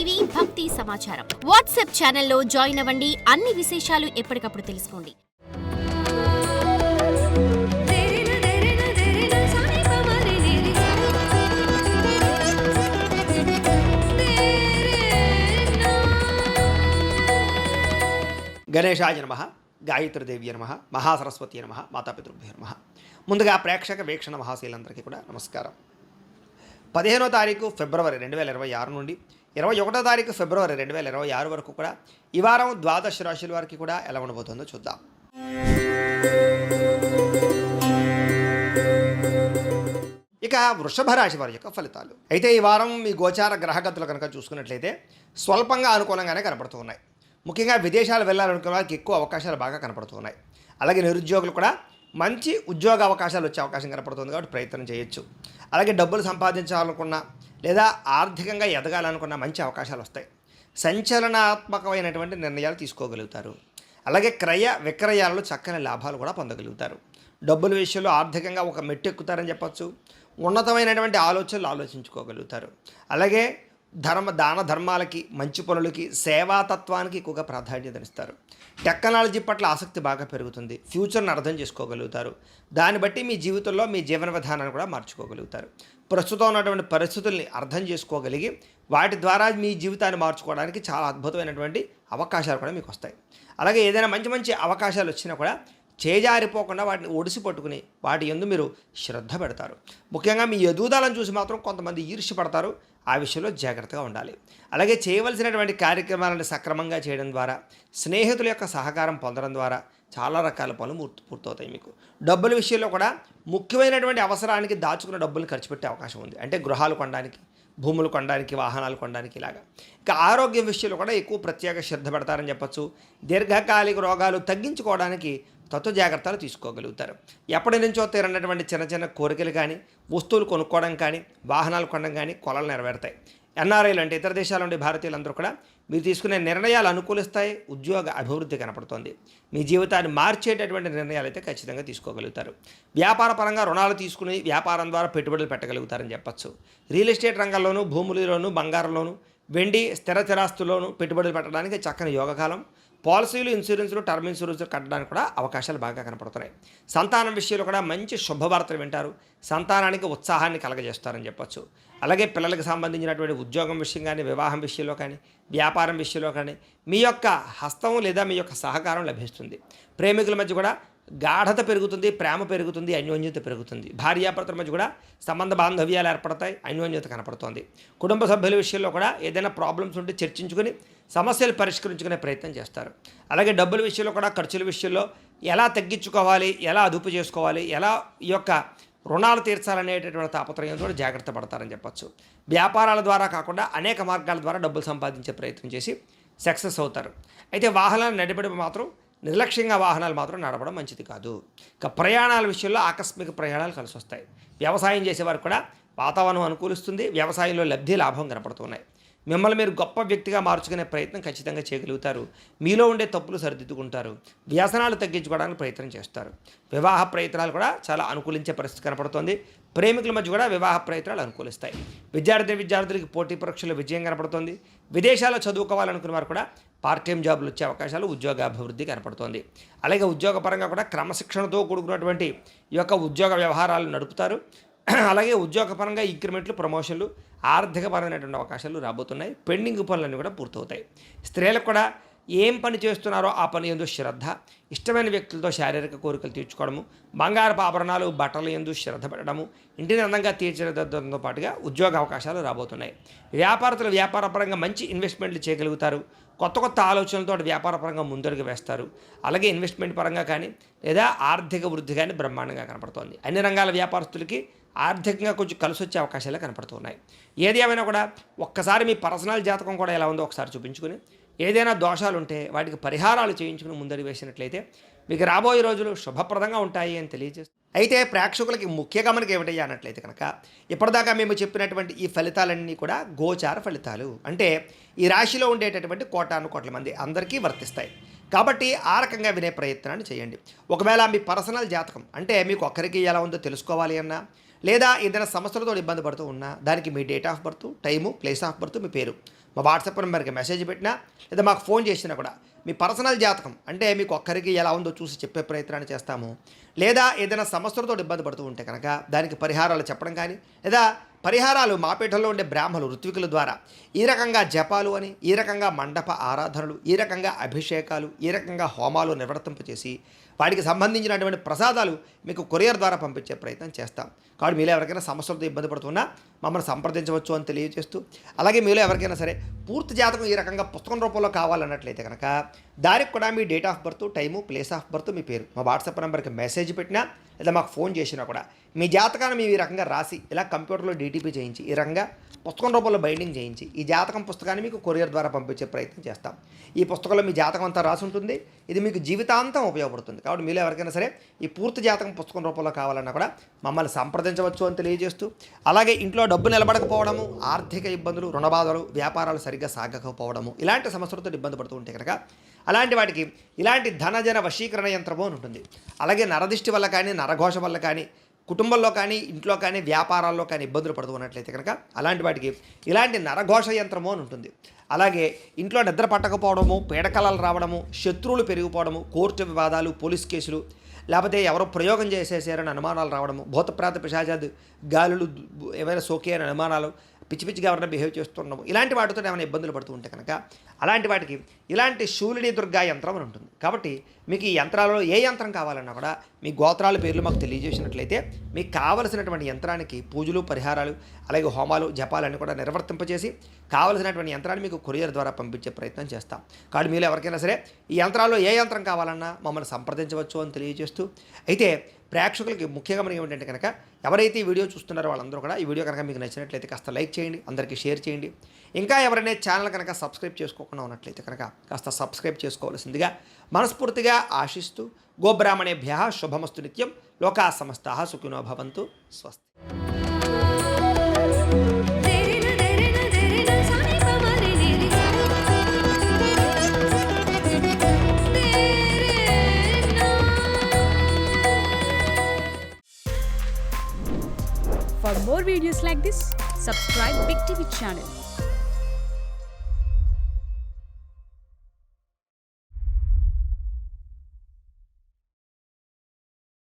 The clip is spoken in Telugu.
టీవీ భక్తి సమాచారం వాట్సాప్ ఛానల్లో జాయిన్ అవ్వండి. అన్ని విశేషాలు ఎప్పటికప్పుడు తెలుసుకోండి. గణేశాయ నమః, గాయత్రీదేవి నమః, మహాసరస్వతి నమః, మాతాపితృభ్యో నమః. ముందుగా ప్రేక్షక వీక్షణ మహాశీలందరికీ కూడా నమస్కారం. 15వ తారీఖు ఫిబ్రవరి 2026 నుండి 21వ తారీఖు ఫిబ్రవరి 2026 వరకు కూడా ఈ వారం ద్వాదశ రాశుల వారికి కూడా ఎలా ఉండబోతుందో చూద్దాం. ఇక వృషభ రాశి వారి యొక్క ఫలితాలు. అయితే ఈ వారం మీ గోచార గ్రహగతులు కనుక చూసుకున్నట్లయితే స్వల్పంగా అనుకూలంగానే కనపడుతూ ఉన్నాయి. ముఖ్యంగా విదేశాలు వెళ్ళాలనుకునే వారికి ఎక్కువ అవకాశాలు బాగా కనపడుతూ ఉన్నాయి. అలాగే నిరుద్యోగులు కూడా మంచి ఉద్యోగ అవకాశాలు వచ్చే అవకాశం కనపడుతుంది కాబట్టి ప్రయత్నం చేయొచ్చు. అలాగే డబ్బులు సంపాదించాలనుకున్నా లేదా ఆర్థికంగా ఎదగాలనుకున్న మంచి అవకాశాలు వస్తాయి. సంచలనాత్మకమైనటువంటి నిర్ణయాలు తీసుకోగలుగుతారు. అలాగే క్రయ విక్రయాలలో చక్కని లాభాలు కూడా పొందగలుగుతారు. డబ్బుల విషయంలో ఆర్థికంగా ఒక మెట్టు ఎక్కుతారని చెప్పచ్చు. ఉన్నతమైనటువంటి ఆలోచనలు ఆలోచించుకోగలుగుతారు. అలాగే దాన ధర్మాలకి, మంచి పనులకి, సేవాతత్వానికి ఎక్కువగా ప్రాధాన్యతనిస్తారు. టెక్నాలజీ పట్ల ఆసక్తి బాగా పెరుగుతుంది. ఫ్యూచర్ని అర్థం చేసుకోగలుగుతారు. దాన్ని బట్టి మీ జీవితంలో మీ జీవన విధానాన్ని కూడా మార్చుకోగలుగుతారు. ప్రస్తుతం ఉన్నటువంటి పరిస్థితుల్ని అర్థం చేసుకోగలిగి వాటి ద్వారా మీ జీవితాన్ని మార్చుకోవడానికి చాలా అద్భుతమైనటువంటి అవకాశాలు కూడా మీకు వస్తాయి. అలాగే ఏదైనా మంచి మంచి అవకాశాలు వచ్చినా కూడా చేజారిపోకుండా వాటిని ఒడిసి పట్టుకుని వాటి యందు మీరు శ్రద్ధ పెడతారు. ముఖ్యంగా మీ ఎదుగుదలను చూసి మాత్రం కొంతమంది ఈర్ష్యపడతారు. ఆ విషయంలో జాగ్రత్తగా ఉండాలి. అలాగే చేయవలసినటువంటి కార్యక్రమాలను సక్రమంగా చేయడం ద్వారా, స్నేహితుల యొక్క సహకారం పొందడం ద్వారా చాలా రకాల పనులు పూర్తవుతాయి. మీకు డబ్బుల విషయంలో కూడా ముఖ్యమైనటువంటి అవసరానికి దాచుకున్న డబ్బులు ఖర్చు పెట్టే అవకాశం ఉంది. అంటే గృహాలు కొనడానికి, భూములు కొనడానికి, వాహనాలు కొనడానికి ఇలాగా. ఇంకా ఆరోగ్యం విషయంలో కూడా ఎక్కువ ప్రత్యేక శ్రద్ధ పెడతారని చెప్పచ్చు. దీర్ఘకాలిక రోగాలు తగ్గించుకోవడానికి తత్వ జాగ్రత్తలు తీసుకోగలుగుతారు. ఎప్పటి నుంచో తీరనటువంటి చిన్న చిన్న కోరికలు కానీ, వస్తువులు కొనుక్కోవడం కానీ, వాహనాలు కొనడం కానీ కొలలు నెరవేరుతాయి. ఎన్ఆర్ఐలు అంటే ఇతర దేశాల నుండి భారతీయులందరూ కూడా మీరు తీసుకునే నిర్ణయాలు అనుకూలిస్తాయి. ఉద్యోగ అభివృద్ధి కనపడుతోంది. మీ జీవితాన్ని మార్చేటటువంటి నిర్ణయాలు అయితే ఖచ్చితంగా తీసుకోగలుగుతారు. వ్యాపార పరంగా రుణాలు తీసుకుని వ్యాపారం ద్వారా పెట్టుబడులు పెట్టగలుగుతారని చెప్పచ్చు. రియల్ ఎస్టేట్ రంగంలోనూ, భూములలోనూ, బంగారంలోనూ, వెండి, స్థిర స్థిరాస్తుల్లోనూ పెట్టుబడులు పెట్టడానికి చక్కని యోగకాలం. పాలసీలు, ఇన్సూరెన్సులు, టర్మ్ ఇన్సూరెన్సులు కట్టడానికి కూడా అవకాశాలు బాగా కనపడుతున్నాయి. సంతానం విషయంలో కూడా మంచి శుభవార్తలు వింటారు. సంతానానికి ఉత్సాహాన్ని కలగజేస్తారని చెప్పచ్చు. అలాగే పిల్లలకు సంబంధించినటువంటి ఉద్యోగం విషయం కానీ, వివాహం విషయంలో కానీ, వ్యాపారం విషయంలో కానీ మీ యొక్క హస్తం లేదా మీ యొక్క సహకారం లభిస్తుంది. ప్రేమికుల మధ్య కూడా గాఢత పెరుగుతుంది, ప్రేమ పెరుగుతుంది, అన్యోన్యత పెరుగుతుంది. భార్యాభర్తల మధ్య కూడా సంబంధ బాంధవ్యాలు ఏర్పడతాయి, అన్యోన్యత కనపడుతోంది. కుటుంబ సభ్యుల విషయంలో కూడా ఏదైనా ప్రాబ్లమ్స్ ఉంటే చర్చించుకుని సమస్యలు పరిష్కరించుకునే ప్రయత్నం చేస్తారు. అలాగే డబ్బుల విషయంలో కూడా ఖర్చుల విషయంలో ఎలా తగ్గించుకోవాలి, ఎలా అదుపు చేసుకోవాలి, ఎలా ఈ యొక్క రుణాలు తీర్చాలనేటటువంటి తాపత్రయంతో జాగ్రత్త పడతారని చెప్పచ్చు. వ్యాపారాల ద్వారా కాకుండా అనేక మార్గాల ద్వారా డబ్బులు సంపాదించే ప్రయత్నం చేసి సక్సెస్ అవుతారు. అయితే వాహనాలు నడిపడం మాత్రం నిర్లక్ష్యంగా వాహనాలు మాత్రం నడపడం మంచిది కాదు. ఇక ప్రయాణాల విషయంలో ఆకస్మిక ప్రయాణాలు కలిసి వస్తాయి. వ్యవసాయం చేసేవారు కూడా వాతావరణం అనుకూలిస్తుంది. వ్యవసాయంలో లబ్ధి లాభం కనపడుతున్నాయి. మిమ్మల్ని మీరు గొప్ప వ్యక్తిగా మార్చుకునే ప్రయత్నం ఖచ్చితంగా చేయగలుగుతారు. మీలో ఉండే తప్పులు సరిదిద్దుకుంటారు. వ్యసనాలు తగ్గించుకోవడానికి ప్రయత్నం చేస్తారు. వివాహ ప్రయత్నాలు కూడా చాలా అనుకూలించే పరిస్థితి కనపడుతోంది. ప్రేమికుల మధ్య కూడా వివాహ ప్రయత్నాలు అనుకూలిస్తాయి. విద్యార్థులకి పోటీ పరీక్షల్లో విజయం కనపడుతోంది. విదేశాల్లో చదువుకోవాలనుకున్న వారు కూడా పార్ట్ టైం జాబులు వచ్చే అవకాశాలు, ఉద్యోగ అభివృద్ధి కనపడుతోంది. అలాగే ఉద్యోగపరంగా కూడా క్రమశిక్షణతో కూడుకున్నటువంటి ఈ యొక్క ఉద్యోగ వ్యవహారాలు నడుపుతారు. అలాగే ఉద్యోగపరంగా ఇంక్రిమెంట్లు, ప్రమోషన్లు, ఆర్థికపరమైనటువంటి అవకాశాలు రాబోతున్నాయి. పెండింగ్ పనులన్నీ కూడా పూర్తవుతాయి. స్త్రీలకు కూడా ఏం పని చేస్తున్నారో ఆ పని యందు శ్రద్ధ, ఇష్టమైన వ్యక్తులతో శారీరక కోరికలు తీర్చుకోవడము, బంగారపు ఆభరణాలు, బట్టల యందు శ్రద్ధ పెట్టడము, ఇంటిని అందంగా తీర్చిదిద్దడంతో పాటుగా ఉద్యోగ అవకాశాలు రాబోతున్నాయి. వ్యాపారస్తులు వ్యాపారపరంగా మంచి ఇన్వెస్ట్మెంట్లు చేయగలుగుతారు. కొత్త కొత్త ఆలోచనలతో వ్యాపారపరంగా ముందడుగు వేస్తారు. అలాగే ఇన్వెస్ట్మెంట్ పరంగా కానీ లేదా ఆర్థిక వృద్ధి కానీ బ్రహ్మాండంగా కనపడుతోంది. అన్ని రంగాల వ్యాపారస్తులకి ఆర్థికంగా కొంచెం కలిసి వచ్చే అవకాశాలే కనపడుతున్నాయి. ఏది ఏమైనా కూడా ఒక్కసారి మీ పర్సనల్ జాతకం కూడా ఎలా ఉందో ఒకసారి చూపించుకుని, ఏదైనా దోషాలు ఉంటే వాటికి పరిహారాలు చేయించుకుని ముందడుగు వేసినట్లయితే మీకు రాబోయే రోజులు శుభప్రదంగా ఉంటాయి అని తెలియజేస్తుంది. అయితే ప్రేక్షకులకి ముఖ్య గమనిక ఏమిటయ్యా అన్నట్లయితే కనుక ఇప్పటిదాకా మేము చెప్పినటువంటి ఈ ఫలితాలన్నీ కూడా గోచార ఫలితాలు. అంటే ఈ రాశిలో ఉండేటటువంటి కోటాను కోట్ల మంది అందరికీ వర్తిస్తాయి. కాబట్టి ఆ రకంగా వినే ప్రయత్నాన్ని చేయండి. ఒకవేళ మీ పర్సనల్ జాతకం అంటే మీకు ఒక్కరికి ఎలా ఉందో తెలుసుకోవాలి అన్నా, లేదా ఏదైనా సమస్యలతో ఇబ్బంది పడుతూ ఉన్నా దానికి మీ date of birth, time, place of birth, మీ పేరు మా వాట్సాప్ నెంబర్కి మెసేజ్ పెట్టినా లేదా మాకు ఫోన్ చేసినా కూడా మీ పర్సనల్ జాతకం అంటే మీకు ఒక్కరికి ఎలా ఉందో చూసి చెప్పే ప్రయత్నాన్ని చేస్తాము. లేదా ఏదైనా సమస్యలతో ఇబ్బంది పడుతూ ఉంటే కనుక దానికి పరిహారాలు చెప్పడం కానీ లేదా పరిహారాలు మా పీఠంలో ఉండే బ్రాహ్మణులు ఋత్వికుల ద్వారా ఈ రకంగా జపాలు అని, ఈ రకంగా మండప ఆరాధనలు, ఈ రకంగా అభిషేకాలు, ఈ రకంగా హోమాలు నిర్వర్తింపచేసి వాటికి సంబంధించినటువంటి ప్రసాదాలు మీకు కొరియర్ ద్వారా పంపించే ప్రయత్నం చేస్తాం. కాబట్టి మీలో ఎవరికైనా సమస్యలతో ఇబ్బంది పడుతున్నా మమ్మల్ని సంప్రదించవచ్చు అని తెలియజేస్తూ, అలాగే మీలో ఎవరికైనా సరే పూర్తి జాతకం ఈ రకంగా పుస్తకం రూపంలో కావాలన్నట్లయితే కనుక దానికి కూడా మీ date of birth, time, place of birth, మీ పేరు మా వాట్సాప్ నెంబర్కి మెసేజ్ పెట్టినా లేదా మాకు ఫోన్ చేసినా కూడా మీ జాతకాన్ని మేము ఈ రకంగా రాసి ఇలా కంప్యూటర్లో డీటీపీ చేయించి ఈ రకంగా పుస్తకం రూపంలో బైండింగ్ చేయించి ఈ జాతకం పుస్తకాన్ని మీకు కొరియర్ ద్వారా పంపించే ప్రయత్నం చేస్తాం. ఈ పుస్తకంలో మీ జాతకం అంతా రాసి ఉంటుంది. ఇది మీకు జీవితాంతం ఉపయోగపడుతుంది. కాబట్టి మీలో ఎవరికైనా సరే ఈ పూర్తి జాతకం పుస్తకం రూపంలో కావాలన్నా కూడా మమ్మల్ని సంప్రదించవచ్చు అని తెలియజేస్తూ, అలాగే ఇంట్లో డబ్బు నిలబడకపోవడము, ఆర్థిక ఇబ్బందులు, రుణబాధలు, వ్యాపారాలు సరిగ్గా సాగకపోవడము ఇలాంటి సమస్యలతో ఇబ్బంది పడుతూ ఉంటే కనుక అలాంటి వాటికి ఇలాంటి ధనజన వశీకరణ యంత్రము అని ఉంటుంది. అలాగే నరదిష్టి వల్ల కానీ, నరఘోష వల్ల కానీ, కుటుంబంలో కానీ, ఇంట్లో కానీ, వ్యాపారాల్లో కానీ ఇబ్బందులు పడుతూ ఉన్నట్లయితే కనుక అలాంటి వాటికి ఇలాంటి నరఘోష యంత్రము అని ఉంటుంది. అలాగే ఇంట్లో నిద్ర పట్టకపోవడము, పీడకలలు రావడము, శత్రువులు పెరిగిపోవడము, కోర్టు వివాదాలు, పోలీస్ కేసులు, లేకపోతే ఎవరో ప్రయోగం చేసేసారని అనుమానాలు రావడము, భూతప్రాత పిశాచాలు, గాలులు ఏమైనా సోకే అని అనుమానాలు, పిచ్చి పిచ్చిగా ఎవరైనా బిహేవ్ చేస్తున్నాము, ఇలాంటి వాటితో ఏమైనా ఇబ్బందులు పడుతూ ఉంటే కనుక అలాంటి వాటికి ఇలాంటి శూలిని దుర్గా యంత్రం అని ఉంటుంది. కాబట్టి మీకు ఈ యంత్రాలలో ఏ యంత్రం కావాలన్నా కూడా మీ గోత్రాల పేర్లు మాకు తెలియజేసినట్లయితే మీకు కావలసినటువంటి యంత్రానికి పూజలు, పరిహారాలు, అలాగే హోమాలు, జపాలన్నీ కూడా నిర్వర్తింపచేసి కావలసినటువంటి యంత్రాన్ని మీకు కొరియర్ ద్వారా పంపించే ప్రయత్నం చేస్తాం. కాబట్టి మీరు ఎవరికైనా సరే ఈ యంత్రాల్లో ఏ యంత్రం కావాలన్నా మమ్మల్ని సంప్రదించవచ్చు అని తెలియజేస్తూ, అయితే ప్రేక్షకులకి ముఖ్యంగా మనకి ఏమిటంటే కనుక ఎవరైతే ఈ వీడియో చూస్తున్నారో వాళ్ళందరూ కూడా ఈ వీడియో కనుక మీకు నచ్చినట్లయితే కాస్త లైక్ చేయండి, అందరికీ షేర్ చేయండి. ఇంకా ఎవరైనా ఛానల్ కనుక సబ్స్క్రైబ్ చేసుకోకుండా ఉన్నట్లయితే కనుక కాస్త సబ్స్క్రైబ్ చేసుకోవాల్సిందిగా మనస్ఫూర్తిగా ఆశిస్తూ, గోబ్రాహ్మణేభ్యః శుభమస్తు నిత్యం, లోకా సమస్తాః సుఖినో భవంతు, స్వస్తి. For more videos like this, subscribe Big TV channel.